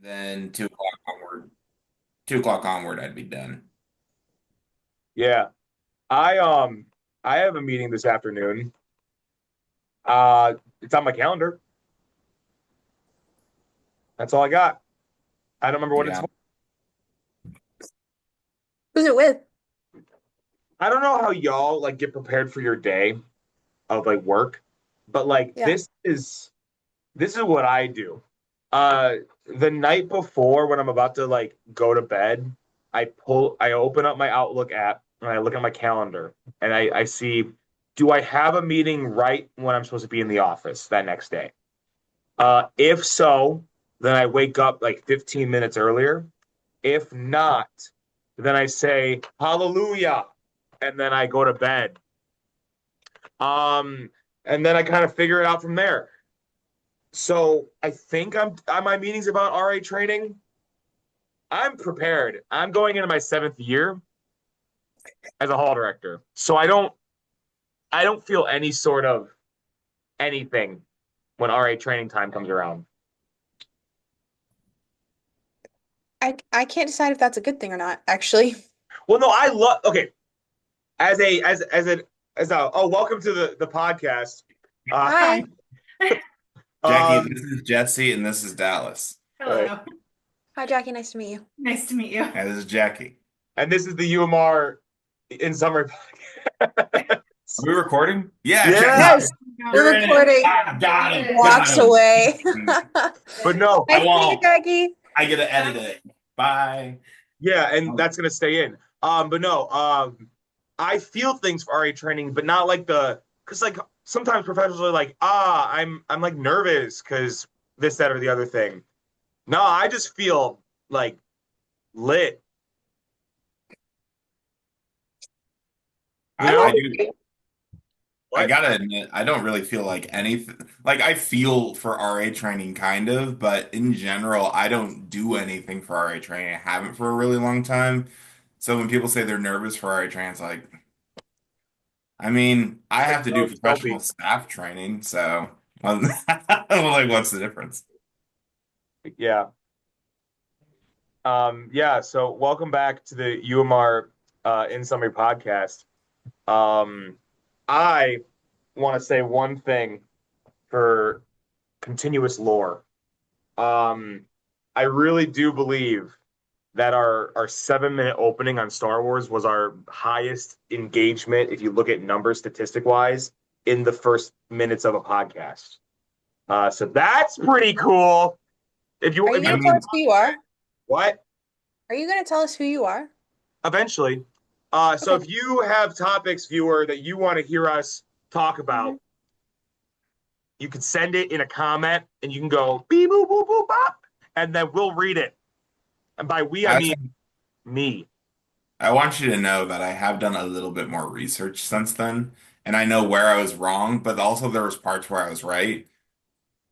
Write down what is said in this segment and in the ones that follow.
Then 2 o'clock onward. 2 o'clock onward, I'd be done. Yeah. I I have a meeting this afternoon. It's on my calendar. That's all I got. I don't remember what it's Yeah. for. Who's it with? I don't know how y'all like get prepared for your day of like work, but like Yeah. this is what I do. Uh the night before when I'm about to like go to bed, I open up my Outlook app and I look at my calendar and I see, do I have a meeting right when I'm supposed to be in the office that next day? If so, then I wake up like 15 minutes earlier. If not, then I say hallelujah and then I go to bed. Um, and then I kind of figure it out from there. So I think on my meetings about RA training. I'm prepared. I'm going into my seventh year as a hall director. So I don't feel any sort of anything when RA training time comes around. I can't decide if that's a good thing or not, actually. Well, no, I love okay. As a oh, welcome to the podcast. Hi. Hi. Jackie, Um this is Jesse, and this is Dallas. right. Hello. Hi, Jackie. Nice to meet you. Nice to meet you. And this is Jackie. And this is the UMR in summary podcast. Are we recording? Yeah, Yeah. Yes, you're we're in it. recording. Ah, got him. Walks Got him. away. But no, Nice to meet you, won't. Jackie. I get to edit it. Bye. yeah, and that's gonna stay in. But no, I feel things for RA training, but not like because like sometimes professionals are like, I'm like nervous because this, that, or the other thing. No, I just feel like lit. You I, know I do. I what? gotta admit, I don't really feel like anything. Like I feel for RA training, kind of, but in general, I don't do anything for RA training. I haven't for a really long time. So when people say they're nervous for RA training, it's like, I mean, I Like, have to do no, don't professional be. staff training, so I'm like, what's the difference? Yeah. Yeah. So welcome back to the UMR in summary podcast. Um, I want to say one thing for continuous lore. Um, I really do believe that our 7 minute opening on Star Wars was our highest engagement if you look at numbers statistic wise in the first minutes of a podcast. So that's pretty cool. If you Are you if I you gonna tell mean, us who you are? what Are you gonna tell us who you are? eventually. So Okay. if you have topics, viewer, that you want to hear us talk hmm about, you can send it in a comment and you can go beep boop boop boop bop, and then we'll read it. And by we I I, mean me. I want you to know that I have done a little bit more research since then, and I know where I was wrong, but also there was parts where I was right.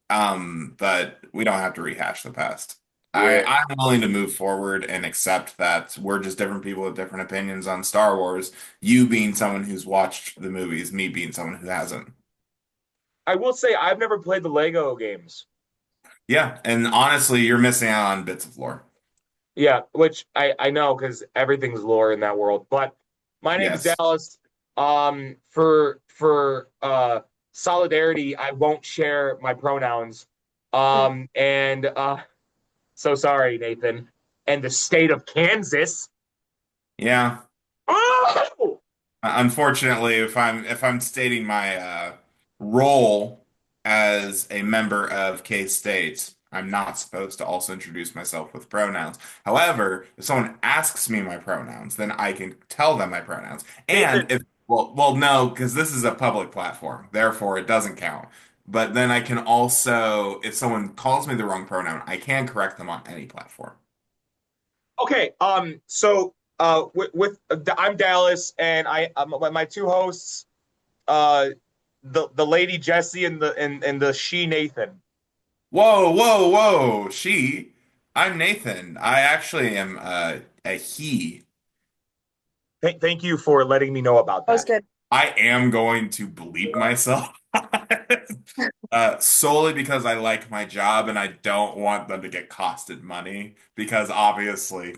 But we don't have to rehash the past. Yeah. I'm willing to move forward and accept that we're just different people with different opinions on Star Wars. You being someone who's watched the movies, me being someone who hasn't. I will say I've never played the Lego games. Yeah, and honestly, you're missing out on bits of lore. Yeah, which I know because everything's lore in that world. But my name's Yes. Dallas. For solidarity, I won't share my pronouns. And so sorry, Nathan. And the state of Kansas. Yeah. Oh! Unfortunately, if I'm stating my role as a member of K-State, I'm not supposed to also introduce myself with pronouns. However, if someone asks me my pronouns, then I can tell them my pronouns. Nathan, And if no, because this is a public platform, therefore it doesn't count. But then I can also, if someone calls me the wrong pronoun, I can correct them on any platform. okay. I'm Dallas, and my two hosts, uh, the lady Jessie and the she Nathan. Whoa, whoa, whoa. I'm Nathan. I actually am a he. Thank you for letting me know about That was that. good. I am going to bleep myself solely because I like my job and I don't want them to get costed money because obviously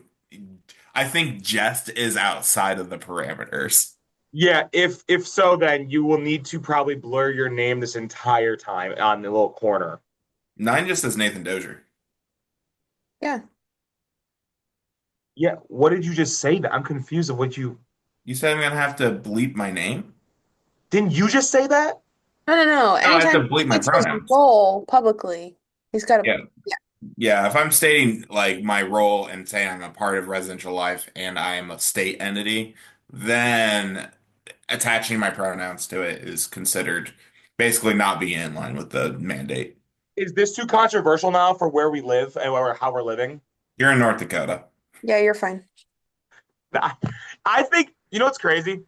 I think jest is outside of the parameters. Yeah, if so, then you will need to probably blur your name this entire time on the little corner. Nine just says Nathan Dozier. Yeah. Yeah, what did you just say? That I'm confused of what you You said I'm gonna have to bleep my name? didn't you just say that? No, no, no. No, I have to Anytime he bleep my states his pronouns. role publicly, he's got to, Yeah. yeah. Yeah, if I'm stating like my role and saying I'm a part of residential life and I am a state entity, then attaching my pronouns to it is considered basically not being in line with the mandate. Is this too controversial now for where we live and how we're living? You're in North Dakota. Yeah, you're fine. I I think you know what's crazy.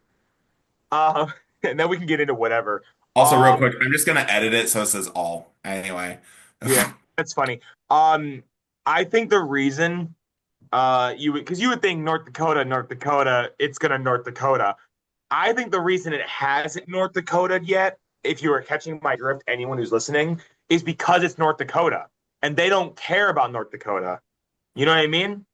Uh, and then we can get into whatever. Also, real Um, quick, I'm just gonna edit it so it says all. Anyway. yeah, that's funny. I think the reason you would because you would think North Dakota, it's gonna North Dakota. I think the reason it hasn't North Dakota yet, if you are catching my drift, anyone who's listening, is because it's North Dakota and they don't care about North Dakota. You know what I mean?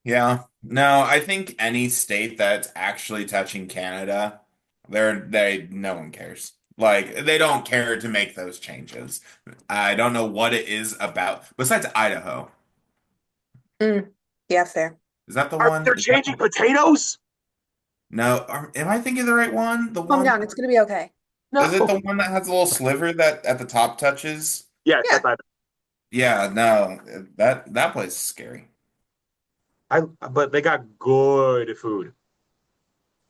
Yeah. No, I think any state that's actually touching Canada, no one cares. Like they don't care to make those changes. I don't know what it is about. Besides Idaho, Mm. Yeah, fair. is that the Are one? they changing potatoes? No, am I thinking of the right one? The Calm one down. It's gonna be okay. is it No. the one that has a little sliver that at the top touches? Yes, Yeah, Yeah, no, that place is scary. I but they got good food.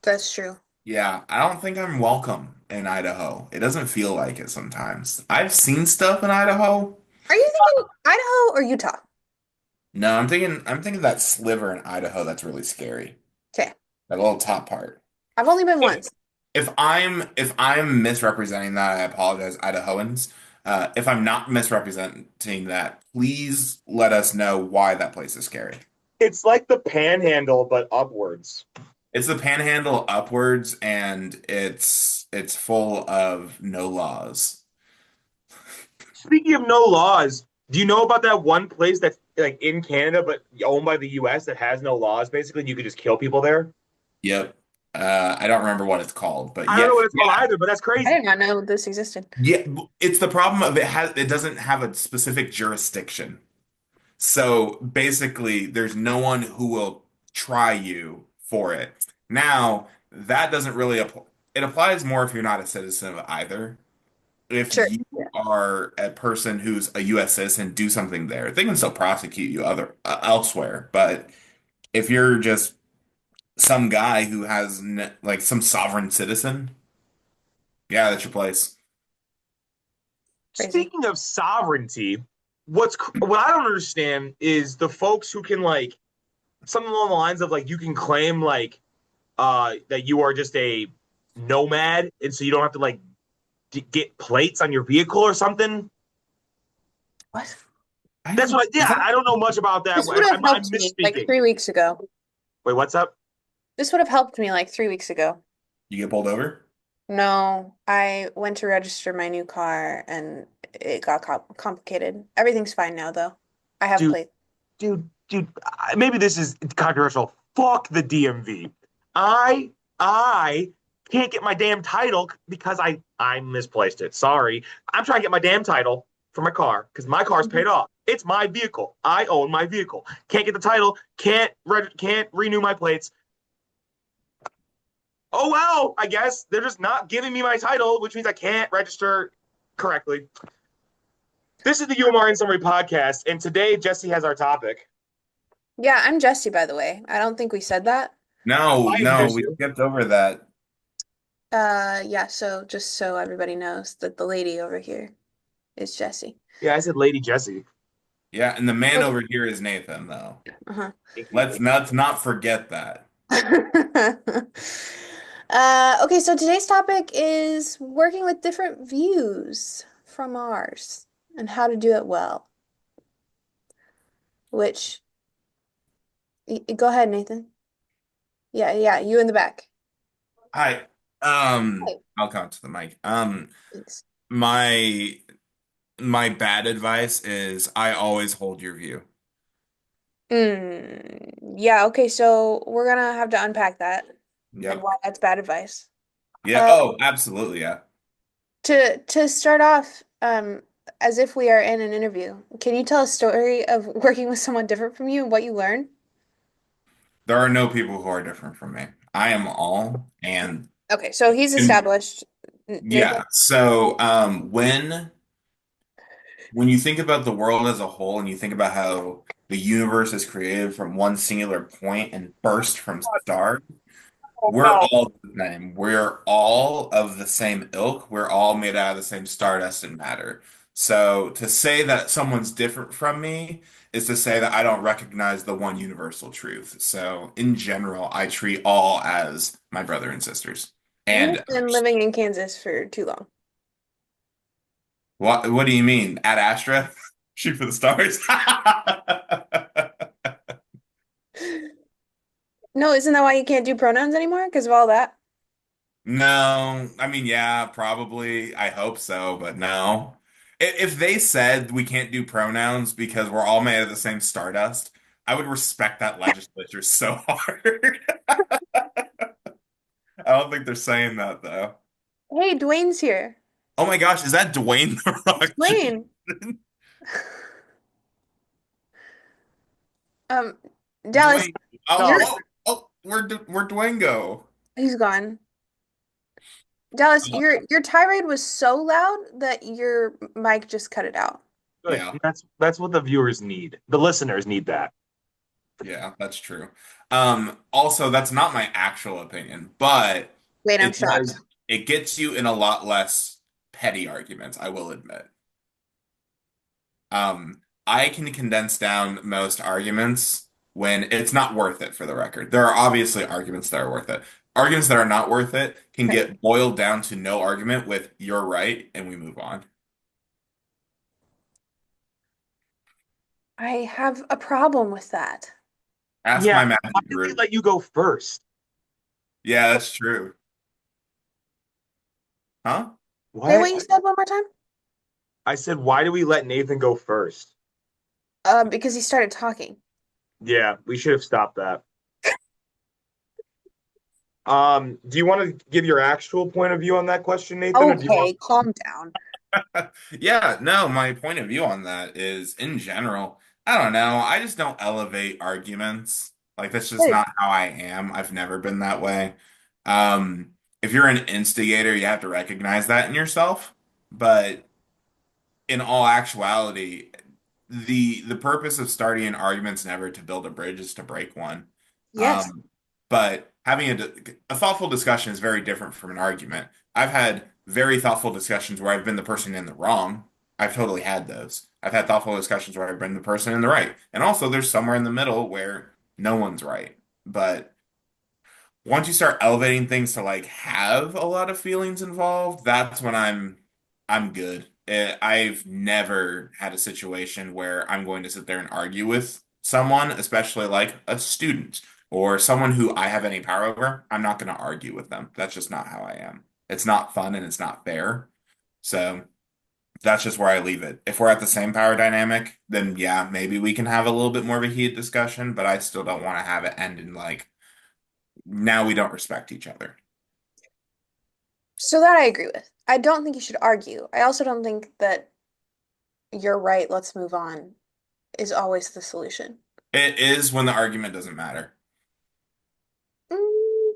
that's true. Yeah, I don't think I'm welcome in Idaho. It doesn't feel like it sometimes. I've seen stuff in Idaho. Are you thinking Idaho or Utah? No, I'm thinking that sliver in Idaho that's really scary. Okay. That little top part. I've only been If once. if I'm misrepresenting that, I apologize, Idahoans. If I'm not misrepresenting that, please let us know why that place is scary. It's like the panhandle, but upwards. It's the panhandle upwards, and it's full of no laws. Speaking of no laws, do you know about that one place that's like in Canada but owned by the US that has no laws? Basically, you could just kill people there. Yep. I don't remember what it's called, but I don't yeah, know what it's called yeah, either, but that's I did crazy. not know this existed. yeah. It's the problem of it doesn't have a specific jurisdiction. So basically, there's no one who will try you for it. Now, that doesn't really apply. It applies more if you're not a citizen of either. If Sure. you Yeah. are a person who's a U.S. citizen, do something there. They can still prosecute you elsewhere. But if you're just some guy who has like some sovereign citizen, yeah, that's your place. Crazy. Speaking of sovereignty, what I don't understand is the folks who can like something along the lines of like you can claim like that you are just a nomad and so you don't have to like get plates on your vehicle or something. What? I That's don't. what. Yeah, Is that I don't know much about that. This would have I'm helped me like misspeaking. 3 weeks ago. Wait, what's up? This would have helped me like 3 weeks ago. you get pulled over? No, I went to register my new car and it got complicated. Everything's fine now, though. I have Dude, plates. dude, maybe this is controversial. Fuck the DMV. I can't get my damn title because I misplaced it. Sorry. I'm trying to get my damn title for my car because my car's Mhm. paid off. It's my vehicle. I own my vehicle. Can't get the title. Can't renew my plates. Oh well, I guess they're just not giving me my title, which means I can't register correctly. This is the UMR in Summary podcast, and today Jesse has our topic. Yeah, I'm Jesse, by the way. I don't think we said that. No, I am no, we Jesse. skipped over that. Yeah, so just so everybody knows that the lady over here is Jesse. Yeah, I said Lady Jesse. Yeah, and the man Oh, over here is Nathan, though. uh-huh. Thank you. Let's not forget that. Okay, so today's topic is working with different views from ours and how to do it well. Which, go ahead, Nathan. Yeah, yeah, you in the back. Hi. Right. I'll come to the mic. Thanks. My my bad advice is I always hold your view. Yeah, okay, so we're gonna have to unpack that and Yep. why that's bad advice. Yeah. Uh, Oh, absolutely. Yeah. to start off, as if we are in an interview, can you tell a story of working with someone different from you and what you learned? There are no people who are different from me. I am all, Okay, so he's and established. Nathan? yeah. So, when you think about the world as a whole and you think about how the universe is created from one singular point and burst from stars, Oh we're no. all the same. We're all of the same ilk. We're all made out of the same stardust and matter. So to say that someone's different from me is to say that I don't recognize the one universal truth. So in general, I treat all as my brother and sisters and You've been others. living in Kansas for too long. What do you mean? Ad Astra? Shoot for the stars? No, isn't that why you can't do pronouns anymore? Because of all that? No, I mean, yeah, probably. I hope so, but no. If they said we can't do pronouns because we're all made of the same stardust, I would respect that legislature so hard. I don't think they're saying that though. Hey, Dwayne's here. Oh my gosh, is that Dwayne the It's Rock Dwayne. Johnson? Um, Dallas, Dwayne. Oh, you're No. oh, we're Dwango. he's gone. Dallas, your tirade was so loud that your mic just cut it out. Good. Yeah, That's what the viewers need. The listeners need that. yeah, that's true. Also, that's not my actual opinion, but Wait, I'm it shocked. does, it gets you in a lot less petty arguments, I will admit. I can condense down most arguments when it's not worth it for the record. There are obviously arguments that are worth it. Arguments that are not worth it can Okay. get boiled down to no argument with you're right and we move on. I have a problem with that. Ask Yeah. my Why magic did we group. let you go first? Yeah, that's true. Huh? Say What? what you said one more time. I said, why did we let Nathan go first? Because he started talking. Yeah, we should have stopped that. Do you want to give your actual point of view on that question, Nathan, or do you want? Okay, calm down. Yeah, no, my point of view on that is in general, I don't know. I just don't elevate arguments. Like that's just Good. not how I am. I've never been that way. If you're an instigator, you have to recognize that in yourself. But in all actuality, the purpose of starting an argument is never to build a bridge, is to break one. Yes. Um, but having a thoughtful discussion is very different from an argument. I've had very thoughtful discussions where I've been the person in the wrong. I've totally had those. I've had thoughtful discussions where I've been the person in the right. And also there's somewhere in the middle where no one's right. But once you start elevating things to like have a lot of feelings involved, that's when I'm good. I've never had a situation where I'm going to sit there and argue with someone, especially like a student or someone who I have any power over. I'm not going to argue with them. That's just not how I am. It's not fun and it's not fair. So that's just where I leave it. If we're at the same power dynamic, then yeah, maybe we can have a little bit more of a heated discussion, but I still don't want to have it end in like now we don't respect each other. So that I agree with. I don't think you should argue. I also don't think that you're right, let's move on is always the solution. It is when the argument doesn't matter. Mm,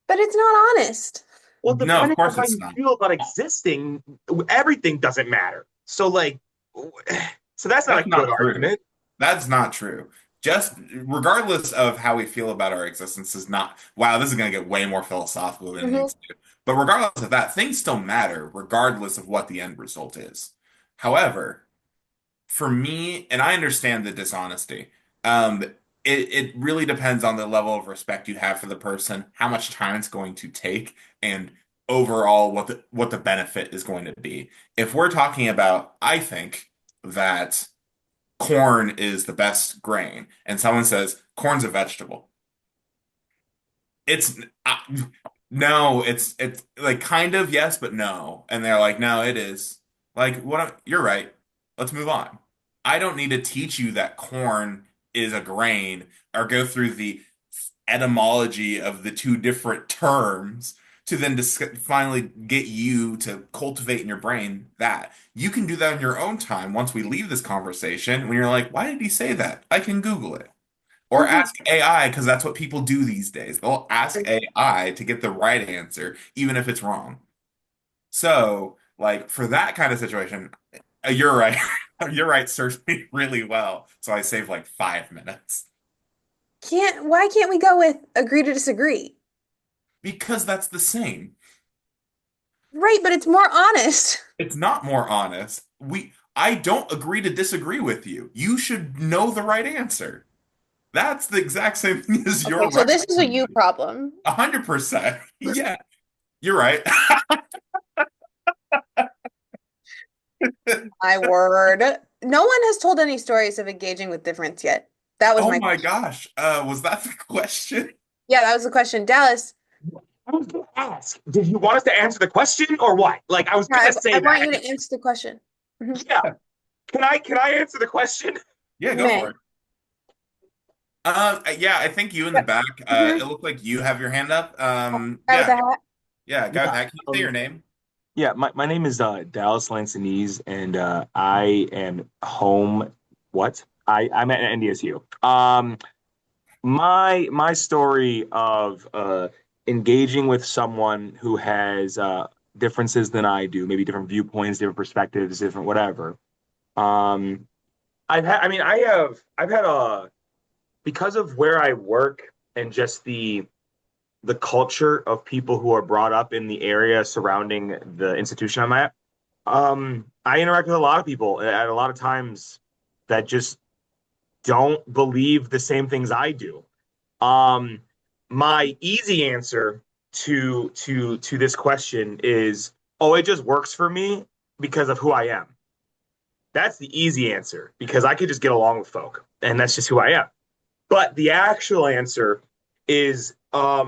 but it's not honest. Well, No, of depending on course how it's you not. feel about existing, everything doesn't matter. So, like, so that's not a That's good not true. argument. That's not true. Just regardless of how we feel about our existence is not, wow, this is going to get way more philosophical than it Hmm. needs to. But regardless of that, things still matter regardless of what the end result is. However, for me, and I understand the dishonesty, it really depends on the level of respect you have for the person, how much time it's going to take, and overall what the benefit is going to be. If we're talking about, I think that corn is the best grain, and someone says corn's a vegetable. It's No, it's like kind of yes, but no. And they're like, no, it is. Like, you're right. Let's move on. I don't need to teach you that corn is a grain or go through the etymology of the two different terms to then finally get you to cultivate in your brain that. You can do that in your own time once we leave this conversation when you're like, why did he say that? I can Google it. Or Mhm. ask AI, because that's what people do these days. They'll ask AI to get the right answer, even if it's wrong. So, like, for that kind of situation, you're right. You're right, serves me really well. So I save like 5 minutes. Why can't we go with agree to disagree? Because that's the same. Right, but it's more honest. It's not more honest. I don't agree to disagree with you. You should know the right answer. That's the exact same thing as Okay, your so right this is to a you me. problem. 100%. Yeah, you're right. My word. No one has told any stories of engaging with difference yet. That was Oh my my question. gosh. Was that the question? Yeah, that was the question. Dallas, I was gonna ask, did you want us to answer the question or what? Like I was yeah, gonna I say want that. you to answer the question. Mhm. Yeah. Can I answer the question? Yeah, You go for may. it. Yeah, I think you in the Yep. back. Mhm. It looked like you have your hand up. Guy with Yeah, the hat. yeah, go Yeah. ahead. Can you say your name? Yeah, my name is Dallas Lansanese, and I am home. What? I'm at NDSU. My story of engaging with someone who has differences than I do, maybe different viewpoints, different perspectives, different whatever. Um, I've had a because of where I work and just the culture of people who are brought up in the area surrounding the institution I'm at. I interact with a lot of people at a lot of times that just don't believe the same things I do. Um, my easy answer to this question is, oh, it just works for me because of who I am. That's the easy answer because I could just get along with folk, and that's just who I am. But the actual answer is, I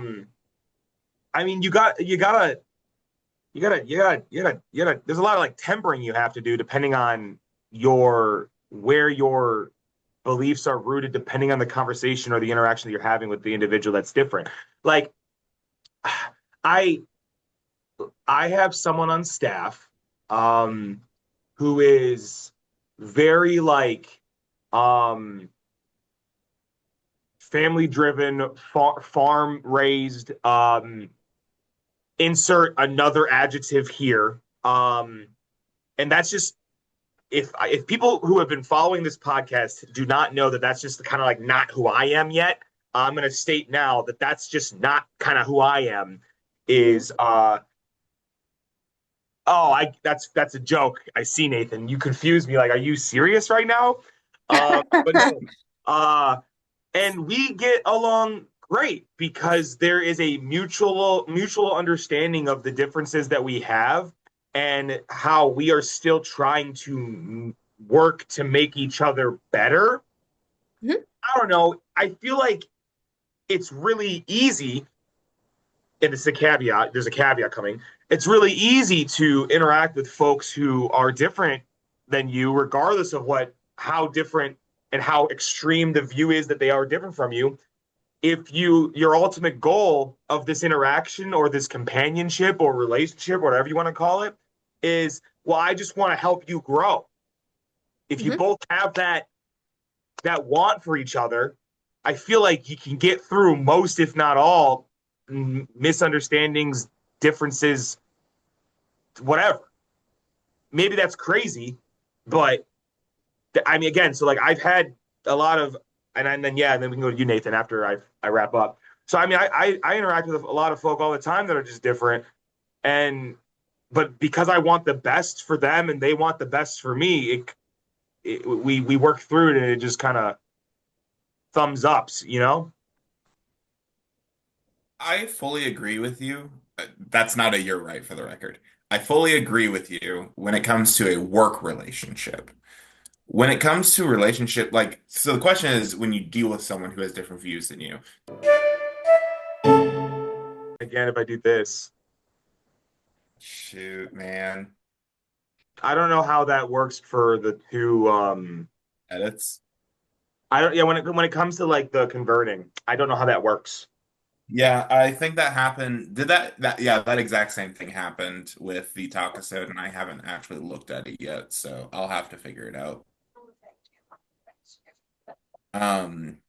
mean, you gotta. There's a lot of like tempering you have to do depending on your where your beliefs are rooted, depending on the conversation or the interaction that you're having with the individual that's different. Like, I I have someone on staff, um, who is very like, um, family driven, farm raised. Insert another adjective here. And that's just if people who have been following this podcast do not know that that's just kind of like not who I am yet, I'm going to state now that that's just not kind of who I am. Is oh, I that's a joke. I see, Nathan. You confused me. Like, are you serious right now? But no. Uh, and we get along great because there is a mutual understanding of the differences that we have and how we are still trying to work to make each other better. Mhm. I don't know. I feel like it's really easy, and it's a caveat. There's a caveat coming. It's really easy to interact with folks who are different than you, regardless of how different and how extreme the view is that they are different from you. If your ultimate goal of this interaction or this companionship or relationship, whatever you want to call it, is, well, I just want to help you grow. If you Mhm. both have that want for each other, I feel like you can get through most, if not all, misunderstandings, differences, whatever. Maybe that's crazy, but I mean, again, so like I've had a lot of, and then yeah, and then we can go to you, Nathan, after I wrap up. So I mean, I interact with a lot of folk all the time that are just different, and but because I want the best for them and they want the best for me, we work through it and it just kind of thumbs ups, you know? I fully agree with you. That's not a you're right for the record. I fully agree with you when it comes to a work relationship. When it comes to a relationship, like, so the question is when you deal with someone who has different views than you, again if I do this. Shoot, man. I don't know how that works for the two. Edits. I don't. Yeah, when it comes to like the converting, I don't know how that works. Yeah, I think that happened. Did yeah, that exact same thing happened with the Talkasode, and I haven't actually looked at it yet, so I'll have to figure it out. Um,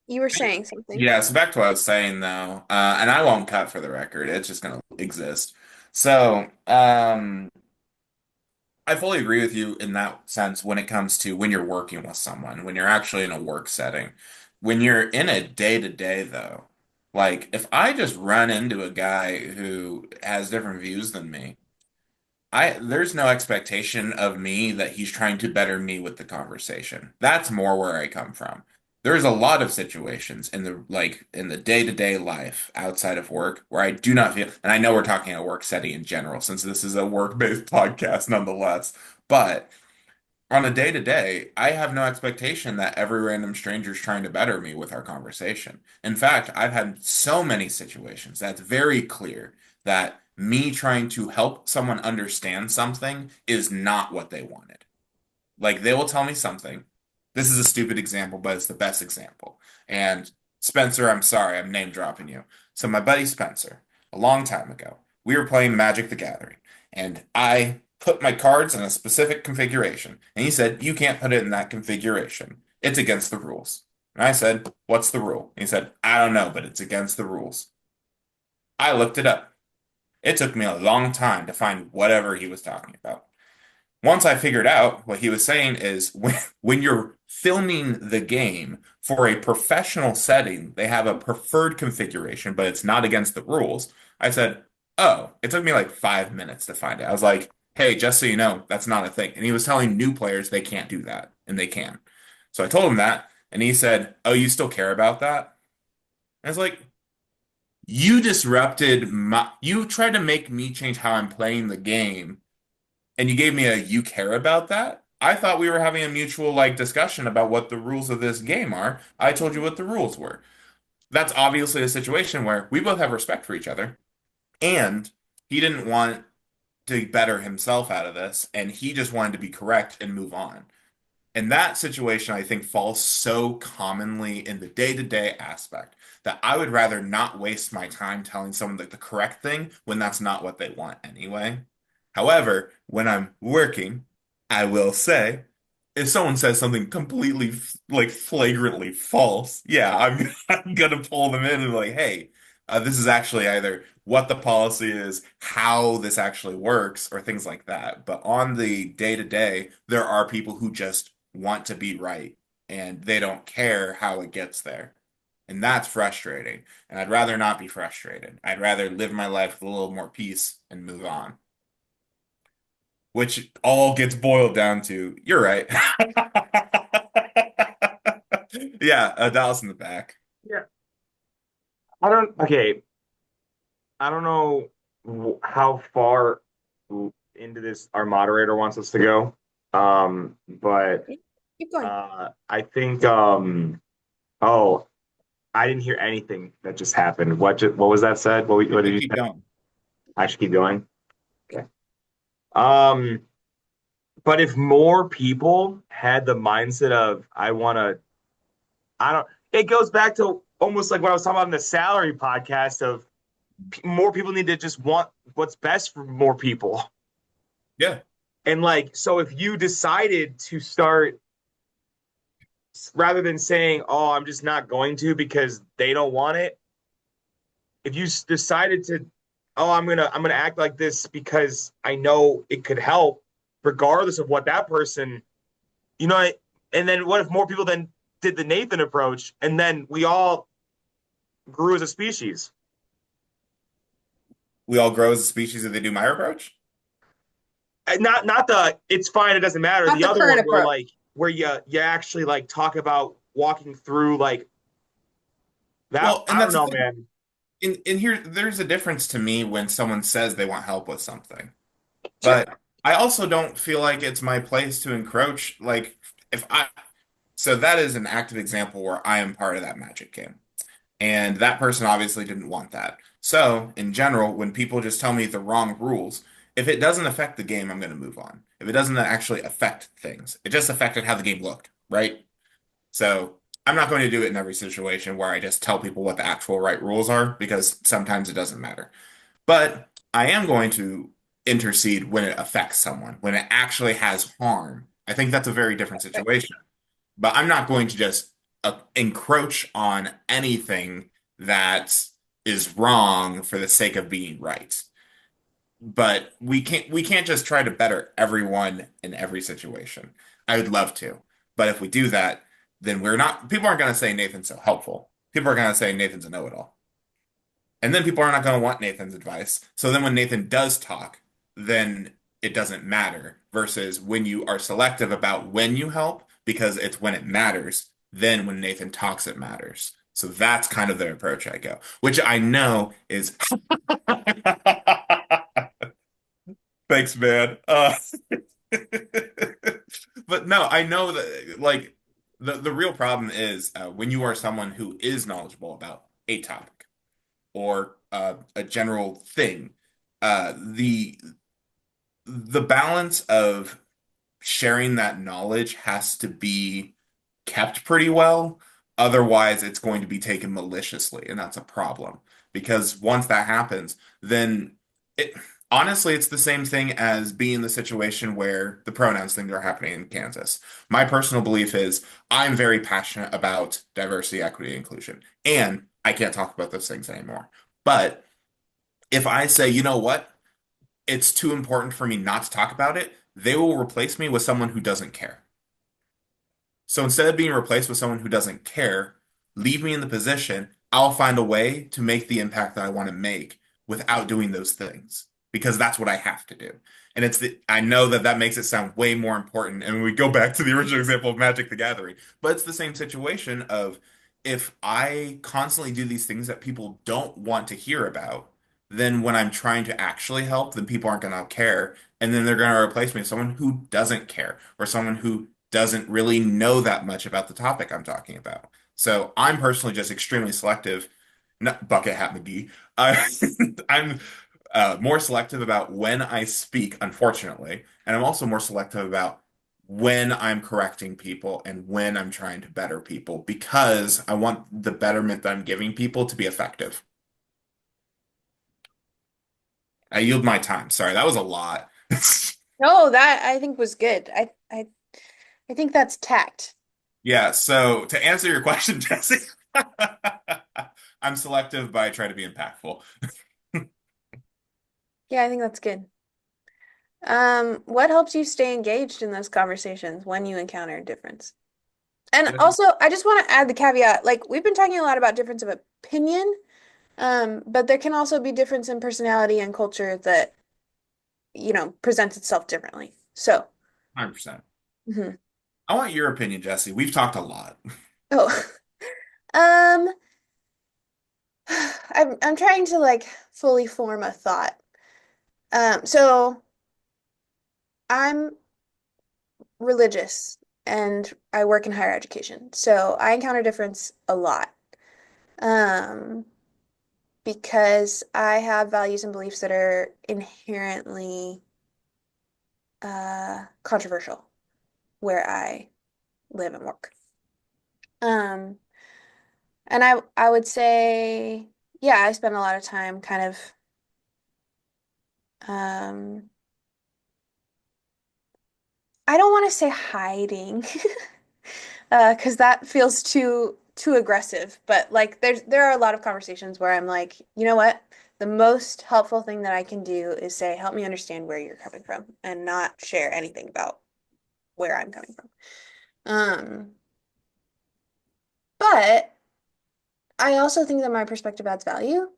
You were saying something. yeah, so back to what I was saying though, and I won't cut for the record, it's just gonna exist. So, I fully agree with you in that sense when it comes to when you're working with someone, when you're actually in a work setting. When you're in a day-to-day though, like if I just run into a guy who has different views than me, there's no expectation of me that he's trying to better me with the conversation. That's more where I come from. There's a lot of situations in the day-to-day life outside of work where I do not feel, and I know we're talking a work setting in general since this is a work-based podcast nonetheless, but on a day to day, I have no expectation that every random stranger is trying to better me with our conversation. In fact, I've had so many situations that's very clear that me trying to help someone understand something is not what they wanted. Like they will tell me something. This is a stupid example, but it's the best example. And Spencer, I'm sorry, I'm name dropping you. So my buddy Spencer, a long time ago, we were playing Magic the Gathering, and I put my cards in a specific configuration. And he said, "You can't put it in that configuration. It's against the rules." And I said, "What's the rule?" And he said, "I don't know, but it's against the rules." I looked it up. It took me a long time to find whatever he was talking about. Once I figured out what he was saying is when you're filming the game for a professional setting, they have a preferred configuration, but it's not against the rules. I said, "Oh, it took me like 5 minutes to find it." I was like, "Hey, just so you know, that's not a thing." And he was telling new players they can't do that, and they can. So I told him that, and he said, "Oh, you still care about that?" I was like, you tried to make me change how I'm playing the game and you gave me a you care about that? I thought we were having a mutual like discussion about what the rules of this game are. I told you what the rules were. That's obviously a situation where we both have respect for each other, and he didn't want to better himself out of this, and he just wanted to be correct and move on. And that situation, I think, falls so commonly in the day-to-day aspect that I would rather not waste my time telling someone the correct thing when that's not what they want anyway. However, when I'm working, I will say, if someone says something completely like flagrantly false, yeah, I'm gonna pull them in and be like, hey, this is actually either what the policy is, how this actually works, or things like that. But on the day to day, there are people who just want to be right and they don't care how it gets there. And that's frustrating. And I'd rather not be frustrated. I'd rather live my life with a little more peace and move on, which all gets boiled down to you're right. Yeah, Dallas in the back. Yeah. I don't. Okay. I don't know how far into this our moderator wants us to go. But Keep going. I think. Oh, I didn't hear anything that just happened. What was that said? What You did you keep say? going. I should keep going. Okay. Um, but if more people had the mindset of I want to, I don't. It goes back to almost like what I was talking about in the salary podcast of more people need to just want what's best for more people. Yeah. And like, so if you decided to start rather than saying, "Oh, I'm just not going to because they don't want it," if you decided to, "Oh, I'm gonna act like this because I know it could help," regardless of what that person, you know, and then what if more people then did the Nathan approach, and then we all grew as a species? We all grow as a species if they do my approach. Not the it's fine, it doesn't matter. Not The the other current one where approach. like where you actually like talk about walking through like that. Well, and I don't that's the know, thing. man. In here, there's a difference to me when someone says they want help with something. Sure. But I also don't feel like it's my place to encroach. Like, if I, so that is an active example where I am part of that magic game. And that person obviously didn't want that. So, in general, when people just tell me the wrong rules, if it doesn't affect the game, I'm going to move on. If it doesn't actually affect things, it just affected how the game looked, right? So, I'm not going to do it in every situation where I just tell people what the actual right rules are because sometimes it doesn't matter. But I am going to intercede when it affects someone, when it actually has harm. I think that's a very different situation. But I'm not going to just encroach on anything that is wrong for the sake of being right. But we can't just try to better everyone in every situation. I would love to. But if we do that, then we're not people aren't going to say Nathan's so helpful. People are going to say Nathan's a know-it-all. And then people are not going to want Nathan's advice. So then when Nathan does talk, then it doesn't matter. Versus when you are selective about when you help, because it's when it matters, then when Nathan talks, it matters. So that's kind of the approach I go, which I know is thanks, man. But no, I know that like the real problem is when you are someone who is knowledgeable about a topic or a general thing. The balance of sharing that knowledge has to be kept pretty well. Otherwise, it's going to be taken maliciously, and that's a problem. Because once that happens, then it honestly, it's the same thing as being in the situation where the pronouns things are happening in Kansas. My personal belief is I'm very passionate about diversity, equity, and inclusion, and I can't talk about those things anymore. But if I say, you know what, it's too important for me not to talk about it, they will replace me with someone who doesn't care. So instead of being replaced with someone who doesn't care, leave me in the position. I'll find a way to make the impact that I want to make without doing those things because that's what I have to do. And I know that that makes it sound way more important. And we go back to the original example of Magic the Gathering, but it's the same situation of if I constantly do these things that people don't want to hear about, then when I'm trying to actually help, then people aren't going to care. And then they're going to replace me with someone who doesn't care or someone who doesn't really know that much about the topic I'm talking about. So I'm personally just extremely selective. Not Bucket Hat McGee. I'm more selective about when I speak, unfortunately, and I'm also more selective about when I'm correcting people and when I'm trying to better people because I want the betterment that I'm giving people to be effective. I yield my time. Sorry, that was a lot. No, that I think was good. I think that's tact. Yeah, so to answer your question, Jesse, I'm selective, but I try to be impactful. Yeah, I think that's good. What helps you stay engaged in those conversations when you encounter a difference? And also, I just want to add the caveat, like we've been talking a lot about difference of opinion, but there can also be difference in personality and culture that, presents itself differently. So, 100%. mhm. I want your opinion, Jesse. We've talked a lot. Oh, um, I'm trying to like fully form a thought. So I'm religious and I work in higher education. So I encounter difference a lot. Um, because I have values and beliefs that are inherently controversial where I live and work. Um, and I would say, yeah, I spend a lot of time kind of um I don't want to say hiding because that feels too aggressive, but like there are a lot of conversations where I'm like, you know what? The most helpful thing that I can do is say, help me understand where you're coming from and not share anything about where I'm coming from. Um, but I also think that my perspective adds value.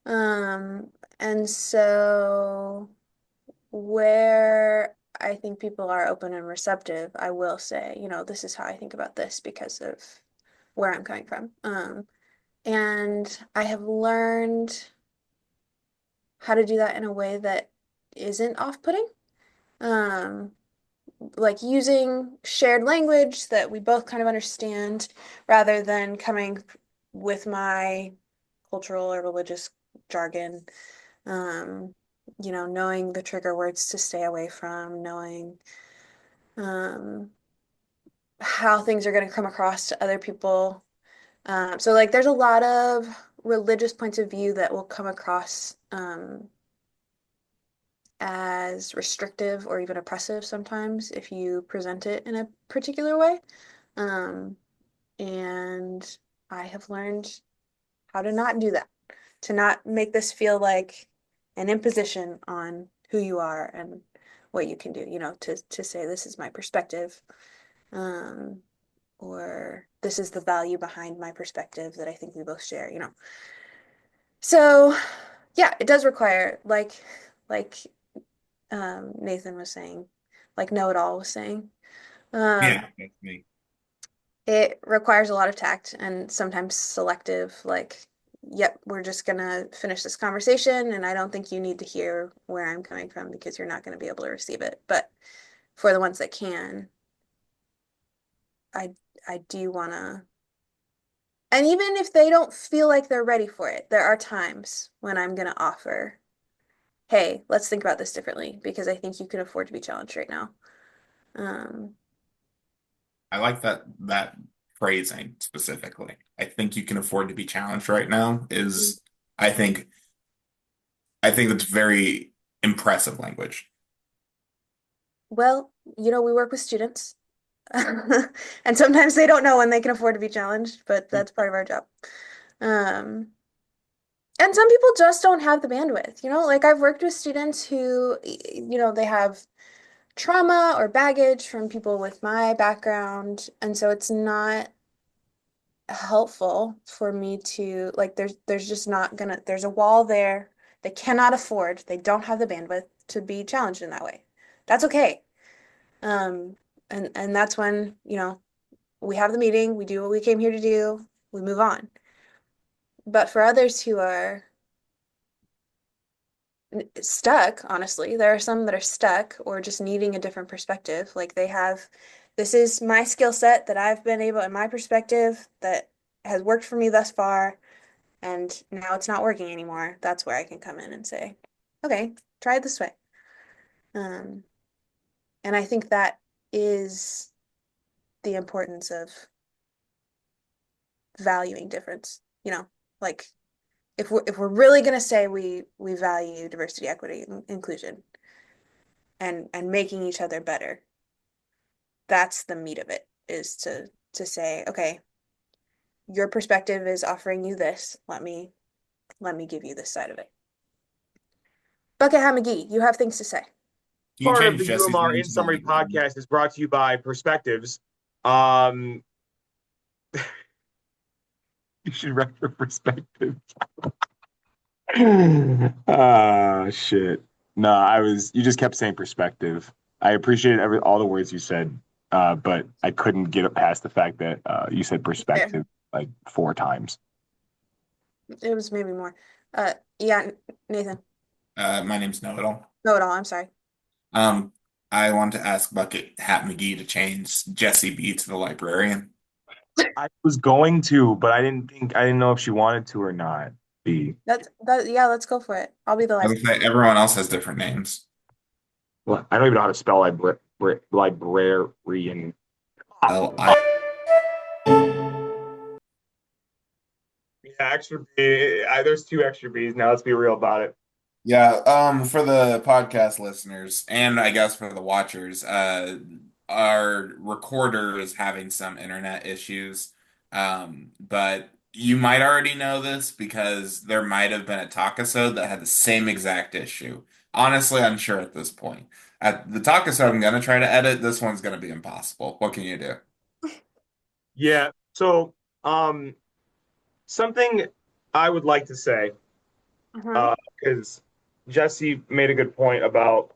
Um, and so where I think people are open and receptive, I will say, this is how I think about this because of where I'm coming from. And I have learned how to do that in a way that isn't off-putting. Um, like using shared language that we both kind of understand rather than coming with my cultural or religious jargon, um, knowing the trigger words to stay away from, knowing um, how things are going to come across to other people. So like there's a lot of religious points of view that will come across as restrictive or even oppressive sometimes if you present it in a particular way. Um, and I have learned how to not do that, to not make this feel like an imposition on who you are and what you can do, to say this is my perspective, um, or this is the value behind my perspective that I think we both share. So yeah, it does require like Nathan was saying, like Know-It-All was saying. Um, Yeah, that's me. it requires a lot of tact and sometimes selective, like, yep, we're just gonna finish this conversation, and I don't think you need to hear where I'm coming from because you're not gonna be able to receive it. But for the ones that can, I I do wanna, and even if they don't feel like they're ready for it, there are times when I'm gonna offer, hey, let's think about this differently because I think you can afford to be challenged right now. Um, I like that phrasing specifically. I think you can afford to be challenged right now is I think I think that's very impressive language. well, we work with students. And sometimes they don't know when they can afford to be challenged, but that's part of our job. Um, and some people just don't have the bandwidth, like I've worked with students who, they have trauma or baggage from people with my background, and so it's not helpful for me to like there's just not gonna there's a wall there. They cannot afford, they don't have the bandwidth to be challenged in that way. That's okay. Um, and that's when, we have the meeting, we do what we came here to do, we move on. But for others who are stuck, honestly, there are some that are stuck or just needing a different perspective. Like this is my skill set that I've been able, in my perspective, that has worked for me thus far, and now it's not working anymore. That's where I can come in and say, okay, try it this way. Um, and I think that is the importance of valuing difference, like if we're really going to say we value diversity, equity, and inclusion, and making each other better, that's the meat of it, is to say, okay, your perspective is offering you this. Let me give you this side of it. Buckethead McGee, you have things to say. Can you Part of change the Jesse's UMR name In to the Summary librarian? podcast is brought to you by Perspectives. Um, you should write your perspective. Shit. No, you just kept saying perspective. I appreciated all the words you said, but I couldn't get past the fact that you said Fair. perspective like 4 times. It was maybe more. Yeah, Nathan. My name's Know-It-All. No, at all. I'm sorry. Um, I want to ask Bucket Hat McGee to change Jesse B to the librarian. I was going to, but I didn't know if she wanted to or not. B. Yeah, let's go for it. I'll be the I librarian. would say everyone else has different names. Well, I don't even know how to spell librarian. L-I. Yeah, extra B. There's 2 extra B's now. Let's be real about it. Yeah, for the podcast listeners and I guess for the watchers, our recorder is having some internet issues. But you might already know this because there might have been a Talkasode that had the same exact issue. Honestly, unsure at this point. At the Talkasode I'm gonna try to edit, this one's gonna be impossible. What can you do? Yeah. So, um, something I would like to say, Uh-huh. because Jesse made a good point about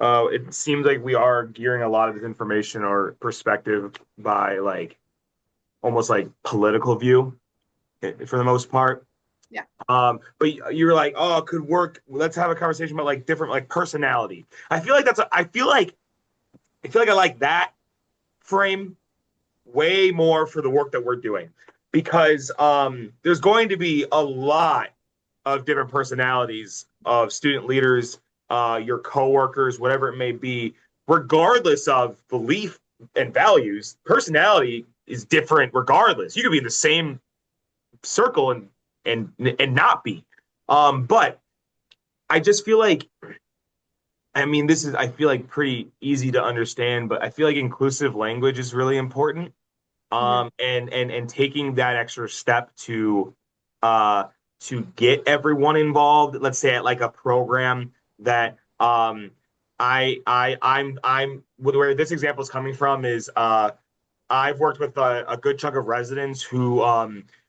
it seems like we are gearing a lot of this information or perspective by like almost like political view for the most part. Yeah. But you were like, oh, it could work. Let's have a conversation about like different like personality. I feel like I like that frame way more for the work that we're doing because there's going to be a lot. of different personalities of student leaders, your coworkers, whatever it may be, regardless of belief and values. Personality is different regardless. You could be in the same circle and not be. But I just feel like, I mean, this is, I feel like, pretty easy to understand, but I feel like inclusive language is really important. Mhm. And taking that extra step uh to get everyone involved, let's say at like a program that I'm where this example is coming from is I've worked with a good chunk of residents who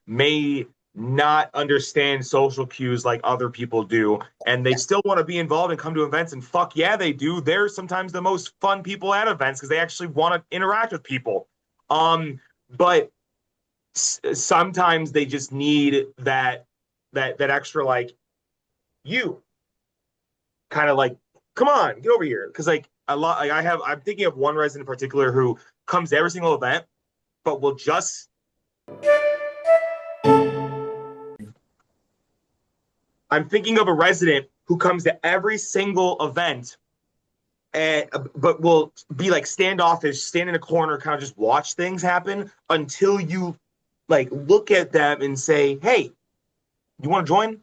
may not understand social cues like other people do, and they still want to be involved and come to events. And fuck yeah, they do. They're sometimes the most fun people at events because they actually want to interact with people. But sometimes they just need that extra like you kind of like come on get over here because like a lot like I'm thinking of one resident in particular who comes to every single event but will just I'm thinking of a resident who comes to every single event and but will be like standoffish, stand in a corner, kind of just watch things happen until you like look at them and say, "Hey, you want to join?"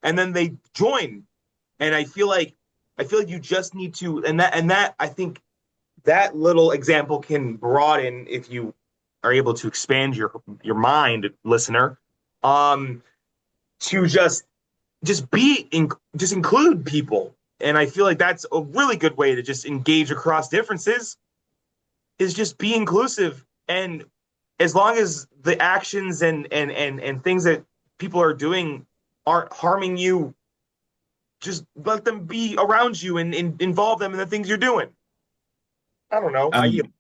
And then they join. And I feel like you just need to, and that I think that little example can broaden if you are able to expand your mind, listener, um, to just be in, just include people. And I feel like that's a really good way to just engage across differences is just be inclusive. And as long as the actions and things that people are doing aren't harming you, just let them be around you and involve them in the things you're doing. I don't know. I yield. Um,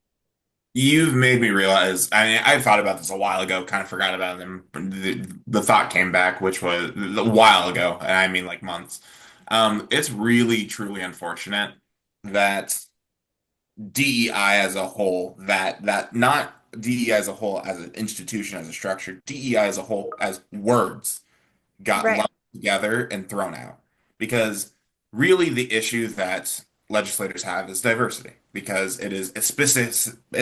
you've made me realize. I mean, I thought about this a while ago, kind of forgot about it, and the thought came back, which was a while ago, and I mean like months. It's really truly unfortunate that DEI as a whole, that not DEI as a whole as an institution, as a structure, DEI as a whole as words got Right. lumped together and thrown out. Because really the issue that legislators have is diversity because it's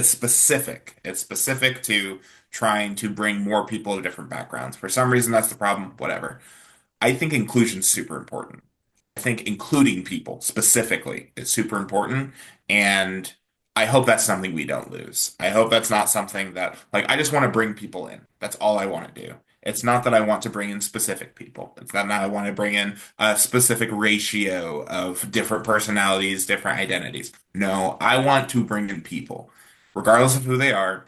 specific to trying to bring more people of different backgrounds. For some reason that's the problem, whatever. I think inclusion's super important. I think including people specifically is super important. And I hope that's something we don't lose. I hope that's not something that, like, I just want to bring people in. That's all I want to do. It's not that I want to bring in specific people. It's not that I want to bring in a specific ratio of different personalities, different identities. No, I want to bring in people, regardless of who they are,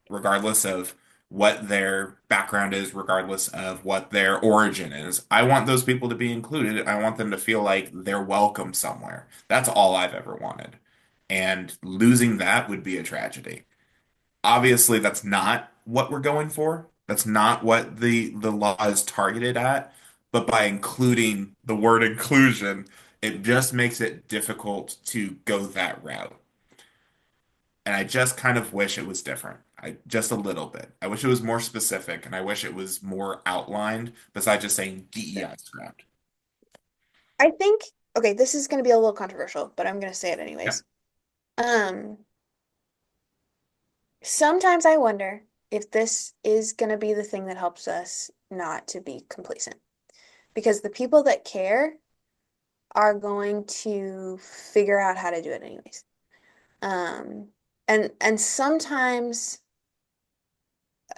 regardless of what their background is, regardless of what their origin is. I want those people to be included. I want them to feel like they're welcome somewhere. That's all I've ever wanted. And losing that would be a tragedy. Obviously, that's not what we're going for. That's not what the law is targeted at. But by including the word inclusion, it just makes it difficult to go that route. And I just kind of wish it was different. I just a little bit. I wish it was more specific and I wish it was more outlined besides just saying DEI scrapped. I think, okay, this is going to be a little controversial, but I'm going to say it Yeah. anyways. Um, Sometimes I wonder if this is going to be the thing that helps us not to be complacent. Because the people that care are going to figure out how to do it anyways. Um, and sometimes,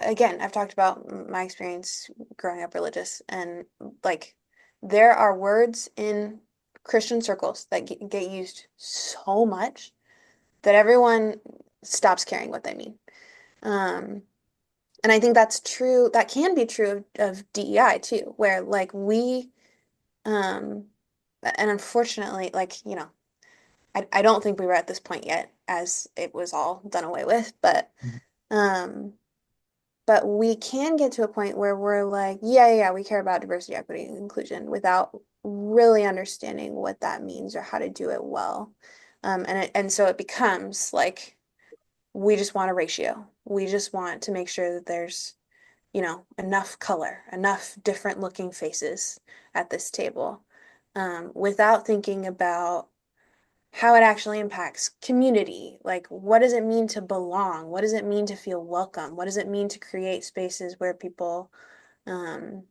again, I've talked about my experience growing up religious, and like there are words in Christian circles that get used so much that everyone stops caring what they mean. Um, and I think that's true. That can be true of DEI too, where like um, and unfortunately, like, I don't think we were at this point yet as it was all done away with, um, but we can get to a point where we're like, yeah, we care about diversity, equity, and inclusion without really understanding what that means or how to do it well. And so it becomes like we just want a ratio. We just want to make sure that there's enough color, enough different looking faces at this table, without thinking about how it actually impacts community. Like, what does it mean to belong? What does it mean to feel welcome? What does it mean to create spaces where people um,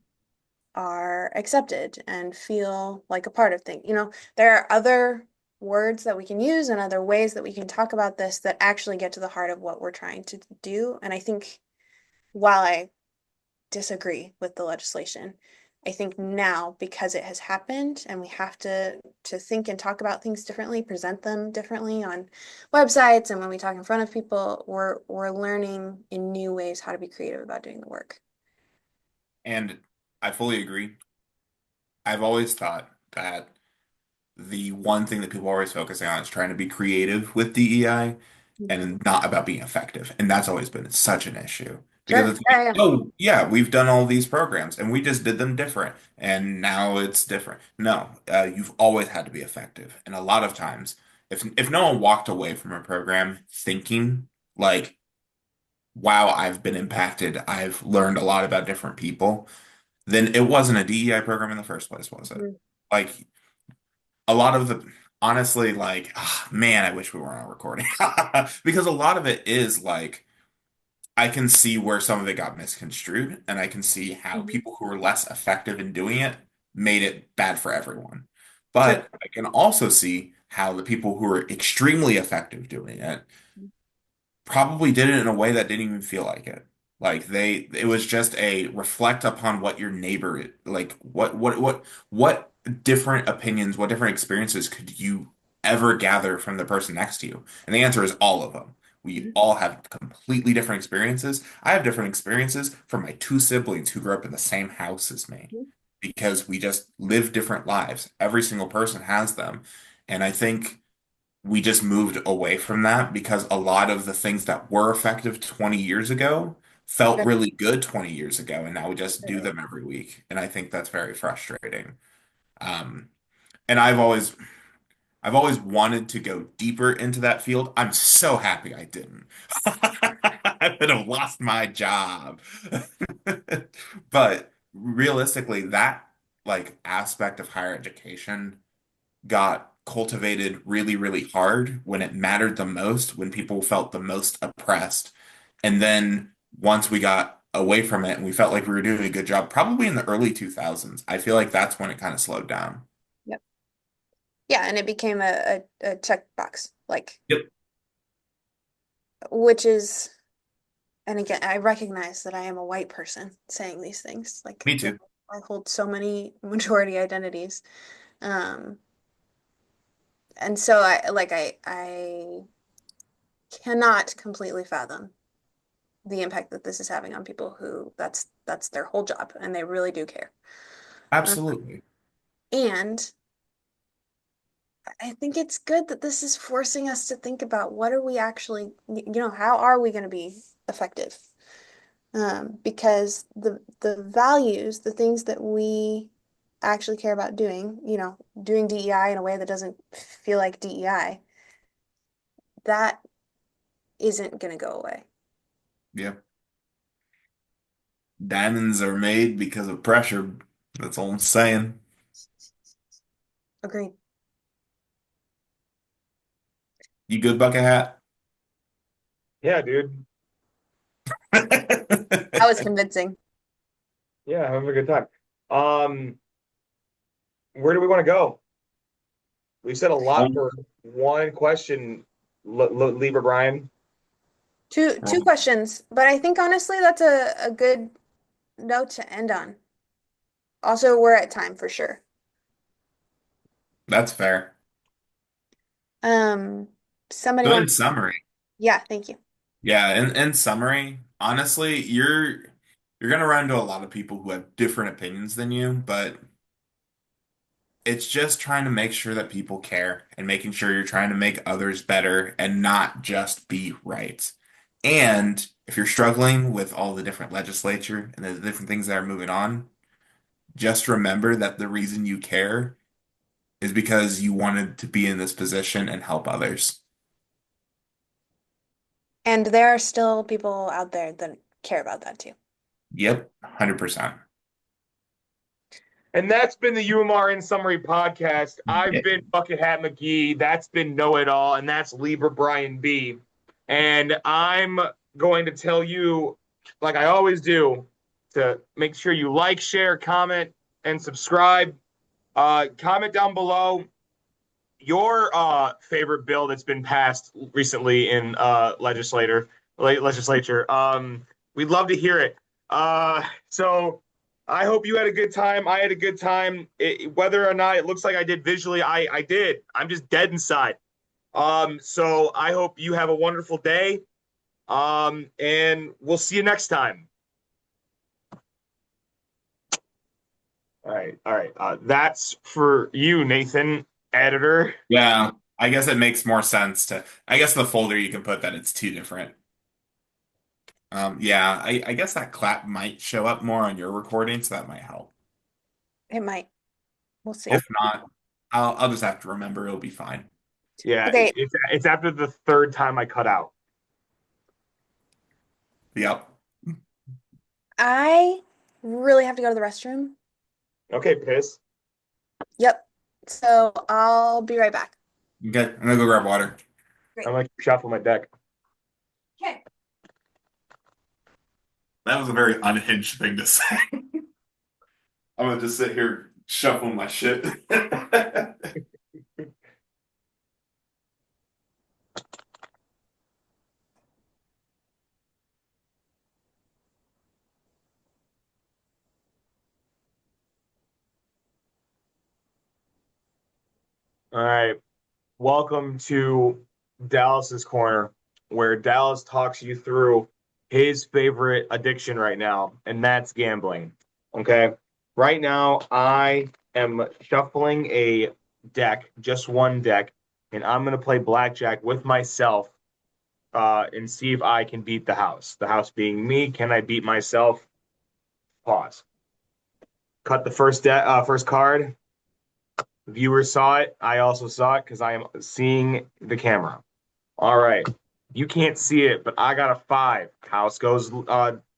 are accepted and feel like a part of things? There are other words that we can use and other ways that we can talk about this that actually get to the heart of what we're trying to do. And I think while I disagree with the legislation, I think now because it has happened and we have to think and talk about things differently, present them differently on websites and when we talk in front of people, we're learning in new ways how to be creative about doing the work. And I fully agree. I've always thought that the one thing that people are always focusing on is trying to be creative with DEI and not about being effective. And that's always been such an issue because Sure. it's Yeah, like, yeah. oh, yeah, we've done all these programs and we just did them different. And now it's different. No, you've always had to be effective. And a lot of times, if no one walked away from a program thinking like, wow, I've been impacted, I've learned a lot about different people, then it wasn't a DEI program in the first place, was it? Mhm. Like a lot of the honestly like man, I wish we weren't on recording because a lot of it is like I can see where some of it got misconstrued and I can see how Mhm. people who were less effective in doing it made it bad for everyone. Sure. But I can also see how the people who were extremely effective doing it probably did it in a way that didn't even feel like it. Like it was just a reflect upon what your neighbor, like what different opinions, what different experiences could you ever gather from the person next to you? And the answer is all of them. We Mhm. all have completely different experiences. I have different experiences from my two siblings who grew up in the same house as me Mhm. because we just live different lives. Every single person has them. And I think we just moved away from that because a lot of the things that were effective 20 years ago felt Sure. really good 20 years ago, and now we just do Right. them every week. And I think that's very frustrating. Um, and I've always wanted to go deeper into that field. I'm so happy I didn't. I would have lost my job. But realistically, that like aspect of higher education got cultivated really, really hard when it mattered the most, when people felt the most oppressed. And then once we got away from it and we felt like we were doing a good job, probably in the early 2000s, I feel like that's when it kind of slowed down. Yep. Yeah, and it became a checkbox, like, Yep. which is, and again, I recognize that I am a white person saying these things. Like, Me too. I hold so many majority identities. Um, and so I cannot completely fathom the impact that this is having on people who that's their whole job and they really do care. Um, Absolutely. and I think it's good that this is forcing us to think about what are we actually, how are we going to be effective? Because the values, the things that we actually care about doing, doing DEI in a way that doesn't feel like DEI, that isn't going to go away. Yeah. Diamonds are made because of pressure. That's all I'm saying. Agreed. You good, bucket hat? Yeah, dude. That was convincing. Yeah, having a good time. Um, where do we want to go? We said a lot for one question, Lieber Brian. Two questions, but I think honestly that's a good note to end on. Also, we're at time for sure. That's fair. Um, somebody So in want, summary, yeah, thank you. yeah, in summary, honestly, you're gonna run into a lot of people who have different opinions than you, but it's just trying to make sure that people care and making sure you're trying to make others better and not just be right. And if you're struggling with all the different legislature and the different things that are moving on, just remember that the reason you care is because you wanted to be in this position and help others. And there are still people out there that care about that too. Yep, 100%. And that's been the UMR in Summary podcast. I've been Bucket Hat McGee. That's been Know It All. And that's Libra Brian B. And I'm going to tell you, like I always do, to make sure you like, share, comment, and subscribe. Comment down below your favorite bill that's been passed recently in legislature. We'd love to hear it. So I hope you had a good time. I had a good time. Whether or not it looks like I did visually, I did. I'm just dead inside. So I hope you have a wonderful day. And we'll see you next time. All right, all right. That's for you, Nathan, editor. Yeah, I guess it makes more sense to, I guess the folder you can put that it's two different. Yeah, I guess that clap might show up more on your recording, so that might help. It might. We'll see. If not, I'll just have to remember it'll be fine. Yeah, Okay, it's after the third time I cut out. Yep. I really have to go to the restroom. Okay, piss. Yep. So I'll be right back. Okay, I'm gonna go grab water. I'm gonna shuffle my deck. Okay. That was a very unhinged thing to say. I'm gonna just sit here shuffling my shit. All right. Welcome to Dallas's Corner, where Dallas talks you through his favorite addiction right now, and that's gambling. Okay. Right now, I am shuffling a deck, just one deck, and I'm going to play blackjack with myself and see if I can beat the house. The house being me. Can I beat myself? Pause. Cut the first card. Viewers saw it. I also saw it because I am seeing the camera. All right. You can't see it, but I got a 5. House goes,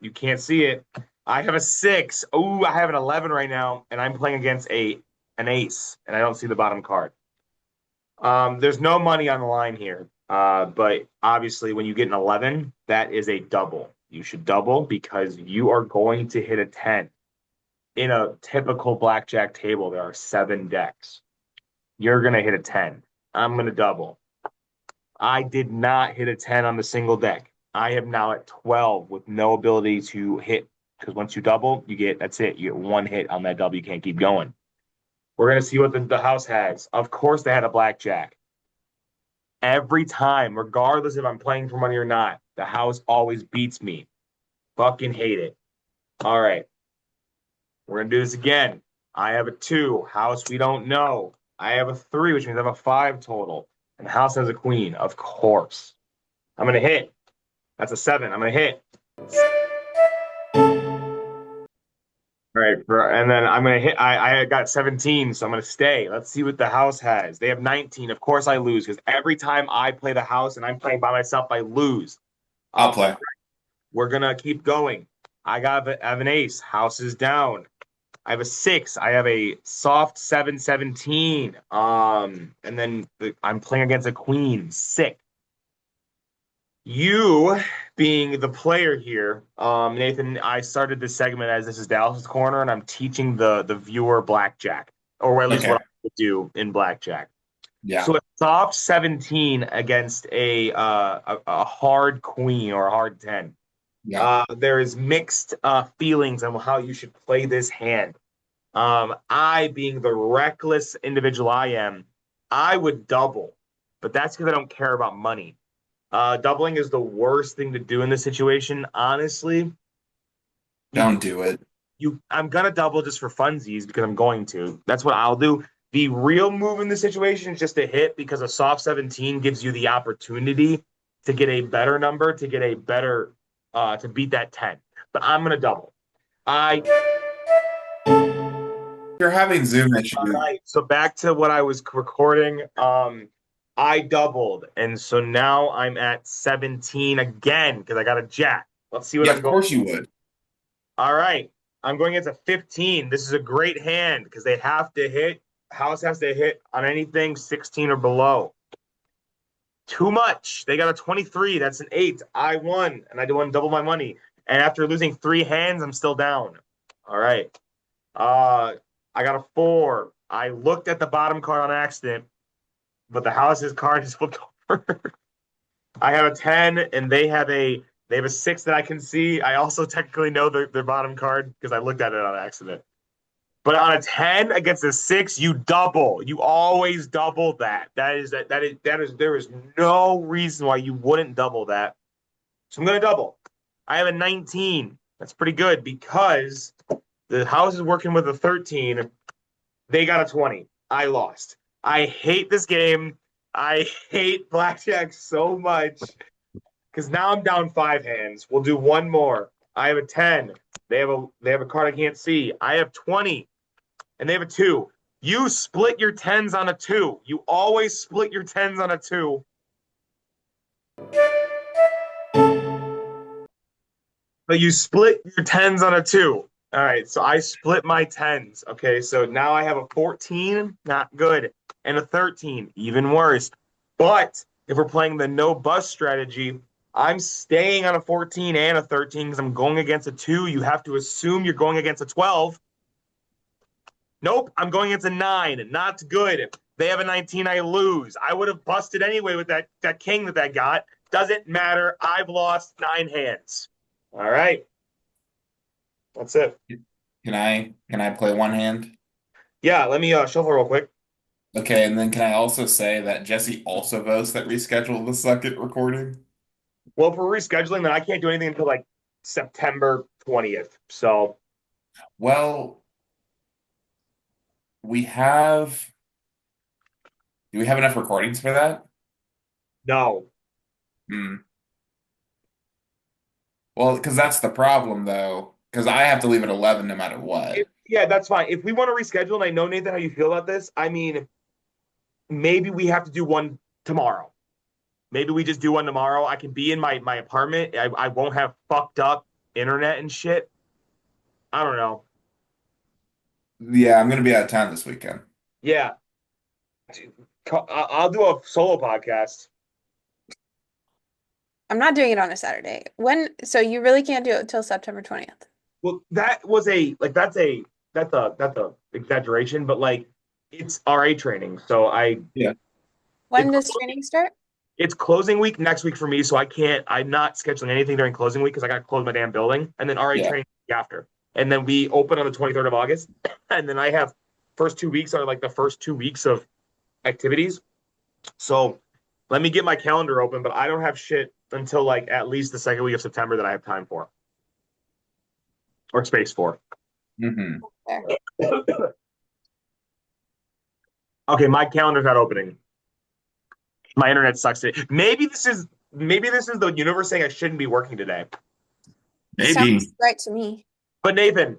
you can't see it. I have a 6. Oh, I have an 11 right now, and I'm playing against an ace, and I don't see the bottom card. There's no money on the line here, but obviously when you get an 11, that is a double. You should double because you are going to hit a 10. In a typical blackjack table, there are 7 decks. You're going to hit a 10. I'm going to double. I did not hit a 10 on the single deck. I am now at 12 with no ability to hit because once you double, that's it. You get one hit on that double. You can't keep going. We're going to see what the house has. Of course, they had a blackjack. Every time, regardless if I'm playing for money or not, the house always beats me. Fucking hate it. All right. We're going to do this again. I have a 2. House, we don't know. I have a 3, which means I have a 5 total. And the house has a queen, of course. I'm going to hit. That's a 7. I'm going to hit. All right. And then I'm going to hit. I got 17, so I'm going to stay. Let's see what the house has. They have 19. Of course, I lose because every time I play the house and I'm playing by myself, I lose. I'll play. We're going to keep going. I have an ace. House is down. I have a 6. I have a soft 7-17. And then I'm playing against a queen. 6. You being the player here, Nathan, I started this segment as this is Dallas's Corner, and I'm teaching the viewer blackjack, or at least Okay. what I would do in blackjack. Yeah. So a soft 17 against a hard queen or a hard 10. Yeah. There is mixed feelings on how you should play this hand. I, being the reckless individual I am, I would double, but that's because I don't care about money. Doubling is the worst thing to do in this situation, honestly. Don't do it. I'm gonna double just for funsies because I'm going to. That's what I'll do. The real move in this situation is just to hit because a soft 17 gives you the opportunity to get a better number, to get a better, to beat that 10. But I'm gonna double. You're having Zoom All issues. right. So back to what I was recording. I doubled, and so now I'm at 17 again because I got a jack. Let's see what Yeah, I'm of going. course you would. All right. I'm going against a 15. This is a great hand because they have to hit. House has to hit on anything 16 or below. Too much. They got a 23. That's an 8. I won, and I want to double my money. And after losing 3 hands, I'm still down. All right. I got a 4. I looked at the bottom card on accident, but the house's card is flipped over. I have a 10, and they have a 6 that I can see. I also technically know their bottom card because I looked at it on accident. But on a 10 against a 6, you double. You always double that. There is no reason why you wouldn't double that. So I'm gonna double. I have a 19. That's pretty good because the house is working with a 13. They got a 20. I lost. I hate this game. I hate blackjack so much because now I'm down 5 hands. We'll do one more. I have a 10. They have a card I can't see. I have 20, and they have a 2. You split your 10s on a 2. You always split your 10s on a 2. But you split your 10s on a 2. All right, so I split my 10s. Okay, so now I have a 14, not good, and a 13, even worse. But if we're playing the no bust strategy, I'm staying on a 14 and a 13 because I'm going against a 2. You have to assume you're going against a 12. Nope, I'm going against a 9. Not good. If they have a 19, I lose. I would have busted anyway with that king that got. Doesn't matter. I've lost 9 hands. All right. That's it. Can I play one hand? Yeah, let me shuffle real quick. Okay, and then can I also say that Jesse also votes that reschedule the second recording? Well, for rescheduling, then I can't do anything until like September 20th. So, Well, we have do we have enough recordings for that? no. Hmm. Well, because that's the problem though, because I have to leave at 11 no matter what. Yeah, that's fine. If we want to reschedule, and I know, Nathan, how you feel about this, I mean, maybe we have to do one tomorrow. Maybe we just do one tomorrow. I can be in my apartment. I won't have fucked up internet and shit. I don't know. Yeah, I'm gonna be out of town this weekend. Yeah. I'll do a solo podcast. I'm not doing it on a Saturday. So you really can't do it until September 20th. Well, that was that's a exaggeration, but like it's RA training. So Yeah. When it's does training start? it's closing week next week for me, so I'm not scheduling anything during closing week because I got to close my damn building, and then RA Yeah. training after, and then we open on the 23rd of August, and then I have first 2 weeks are like the first 2 weeks of activities. So let me get my calendar open, but I don't have shit until like at least the second week of September that I have time for or space for. Hmm. There. Okay, my calendar's not opening. My internet sucks today. Maybe this is the universe saying I shouldn't be working today. Maybe. Sounds right to me. But Nathan,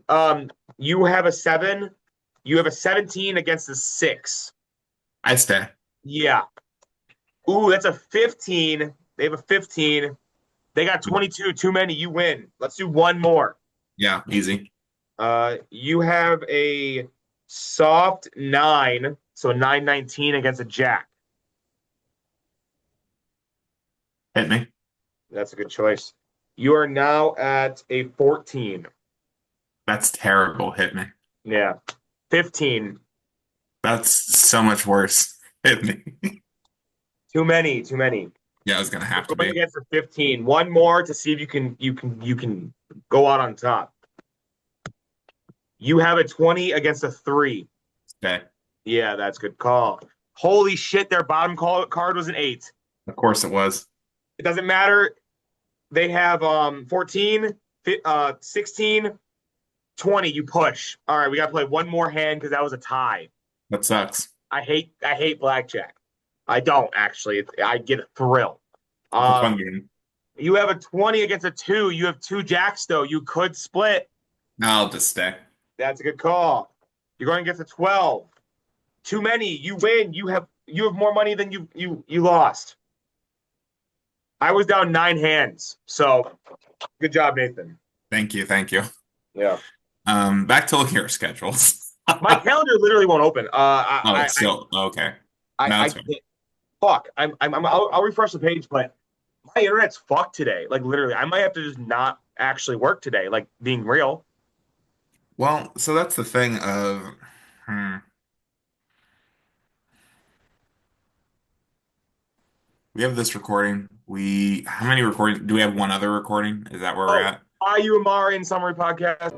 you have a 7, you have a 17 against a 6. I stay. Yeah. Ooh, that's a 15. They have a 15. They got 22. Too many. You win. Let's do one more. Yeah, easy. You have a soft 9, so 9-19 against a jack. Hit me. That's a good choice. You are now at a 14. That's terrible. Hit me. Yeah. 15. That's so much worse. Hit me. Too many. Too many. Yeah, it's gonna have to Going be. against a 15. One more to see if you can go out on top. You have a 20 against a 3. Okay. Yeah, that's good call. Holy shit, their bottom card was an 8. Of course it was. It doesn't matter. They have 14, 16, 20. You push. All right, we got to play one more hand because that was a tie. That sucks. I hate blackjack. I don't actually. I get a thrill. It's a fun game. You have a 20 against a 2. You have 2 jacks though. You could split. No, I'll just stay. That's a good call. You're going against a 12. Too many. You win. You have more money than you lost. I was down 9 hands. So good job, Nathan. Thank you. Thank you. Yeah. Back to looking at our schedules. My calendar literally won't open. Oh, it's still okay. No, I it's fine. can't. Fuck. I'll refresh the page, but my internet's fucked today. Like literally, I might have to just not actually work today. Like being real. Well, so that's the thing of, hmm, we have this recording. How many recordings do we have? One other recording? Is that where we're Oh, at? UMR in summary podcast.